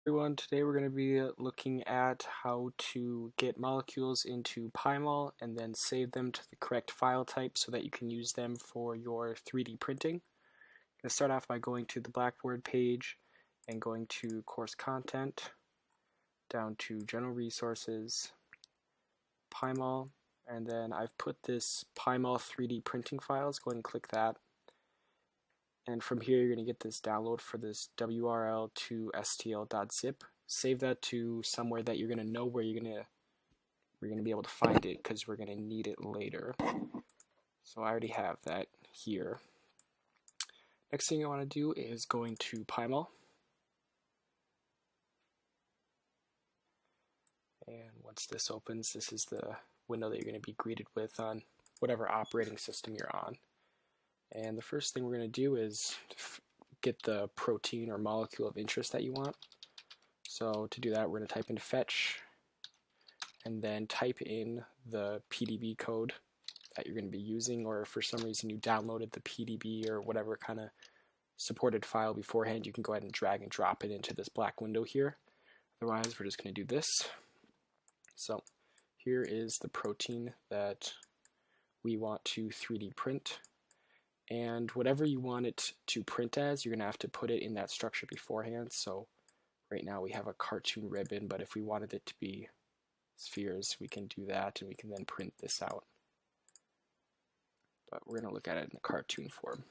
Everyone, today we're going to be looking at how to get molecules into PyMOL and then save them to the correct file type so that you can use them for your 3D printing. I'm going to start off by going to the Blackboard page and going to Course Content, down to General Resources, PyMOL, and then I've put this PyMOL 3D printing files. Go ahead and click that. And from here, you're going to get this download for this WRL to stl.zip. Save that to somewhere that you're going to know where you're going to be able to find it, because we're going to need it later. So I already have that here. Next thing you want to do is going to PyMOL. And once this opens, this is the window that you're going to be greeted with on whatever operating system you're on. And the first thing we're going to do is get the protein or molecule of interest that you want. So to do that, we're going to type in fetch and then type in the PDB code that you're going to be using, or if for some reason you downloaded the PDB or whatever kind of supported file beforehand, you can go ahead and drag and drop it into this black window here. Otherwise, we're just going to do this. So here is the protein that we want to 3D print. And whatever you want it to print as, you're going to have to put it in that structure beforehand. So right now we have a cartoon ribbon, but if we wanted it to be spheres, we can do that, and we can then print this out. But we're going to look at it in the cartoon form.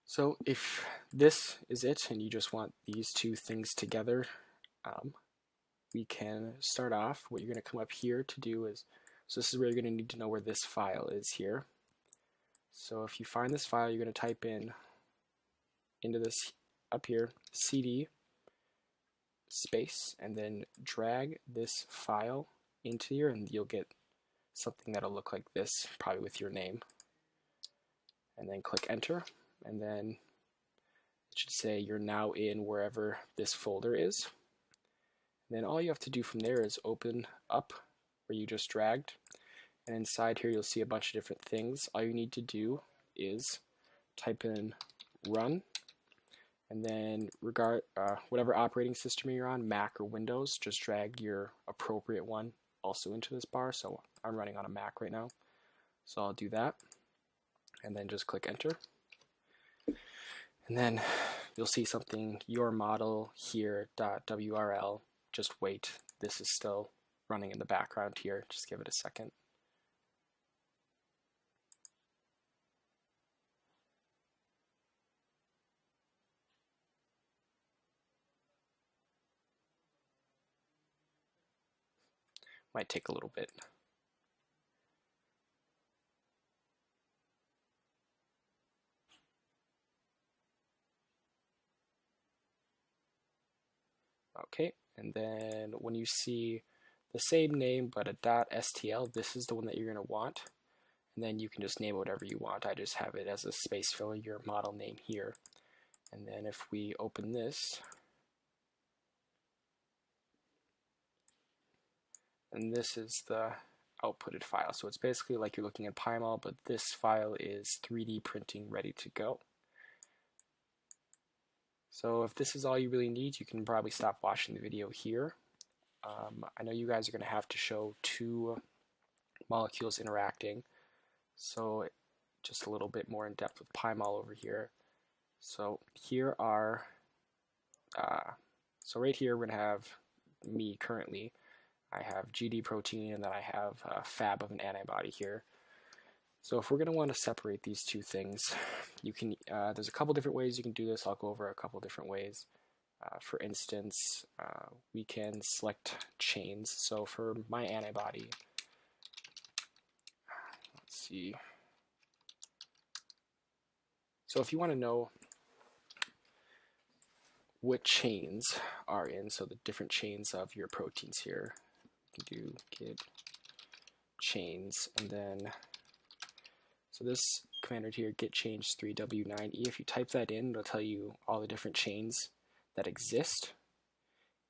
So if this is it, and you just want these two things together, we can start off. What you're going to come up here to do is, so this is where you're going to need to know where this file is here. So if you find this file, you're going to type into this up here, cd space, and then drag this file into here, and you'll get something that'll look like this, probably with your name. And then click enter, and then it should say you're now in wherever this folder is. And then all you have to do from there is open up where you just dragged. And inside here you'll see a bunch of different things. All you need to do is type in run, and then whatever operating system you're on, Mac or Windows, just drag your appropriate one also into this bar. So I'm running on a Mac right now, so I'll do that, and then just click enter. And then you'll see something, your model here .wrl. Just wait, this is still running in the background here. Just give it a second. Might take a little bit. Okay, and then when you see the same name but a .stl, this is the one that you're going to want. And then you can just name it whatever you want. I just have it as a space filler, your model name here. And then if we open this, and this is the outputted file. So it's basically like you're looking at PyMOL, but this file is 3D printing ready to go. So if this is all you really need, you can probably stop watching the video here. I know you guys are going to have to show two molecules interacting, so just a little bit more in depth with PyMOL over here. So here are, so right here we're going to have me currently. I have GD protein, and then I have a fab of an antibody here. So if we're going to want to separate these two things, you can. There's a couple different ways you can do this. I'll go over a couple different ways. For instance, we can select chains. So for my antibody, let's see. So if you want to know what chains are in, so the different chains of your proteins here, you can do git chains, and then so this command right here, git change 3w9e, if you type that in, it'll tell you all the different chains that exist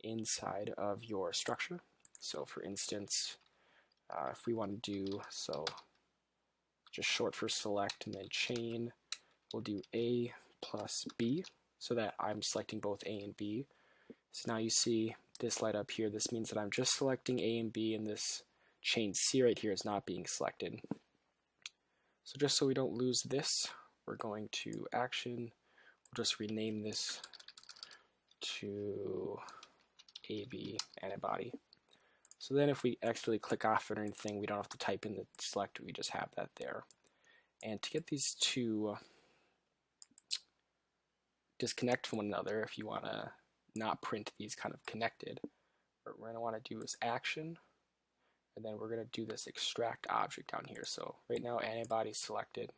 inside of your structure. So for instance, if we want to do, so just short for select and then chain, we'll do A plus B, so that I'm selecting both A and B. So now you see this light up here. This means that I'm just selecting A and B, and this chain C right here is not being selected. So just so we don't lose this, we're going to action. We'll just rename this to AB antibody. So then if we actually click off it or anything, we don't have to type in the select, we just have that there. And to get these two disconnect from one another, if you want to not print these kind of connected, what we're going to want to do is action, and then we're going to do this extract object down here. So right now antibody selected,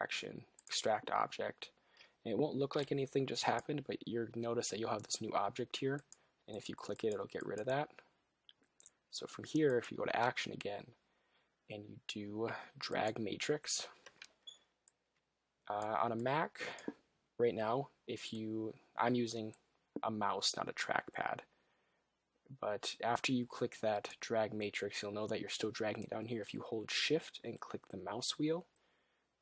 action, extract object. And it won't look like anything just happened, but you'll notice that you'll have this new object here, and if you click it, it'll get rid of that. So from here, if you go to action again, and you do drag matrix, on a Mac right now, I'm using a mouse, not a trackpad. But after you click that drag matrix, you'll know that you're still dragging it down here. If you hold shift and click the mouse wheel,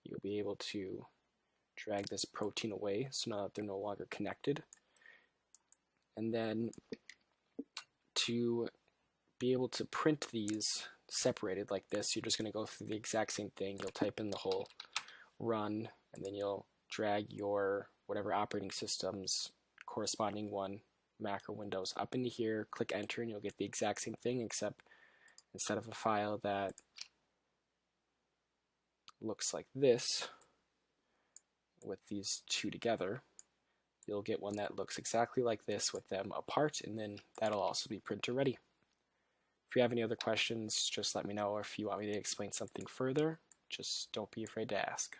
you'll be able to drag this protein away, so now that they're no longer connected. And then to be able to print these separated like this, you're just going to go through the exact same thing. You'll type in the whole run, and then you'll drag your whatever operating system's corresponding one, Mac or Windows, up into here, click enter, and you'll get the exact same thing, except instead of a file that looks like this with these two together, you'll get one that looks exactly like this with them apart, and then that'll also be printer ready. If you have any other questions, just let me know, or if you want me to explain something further, just don't be afraid to ask.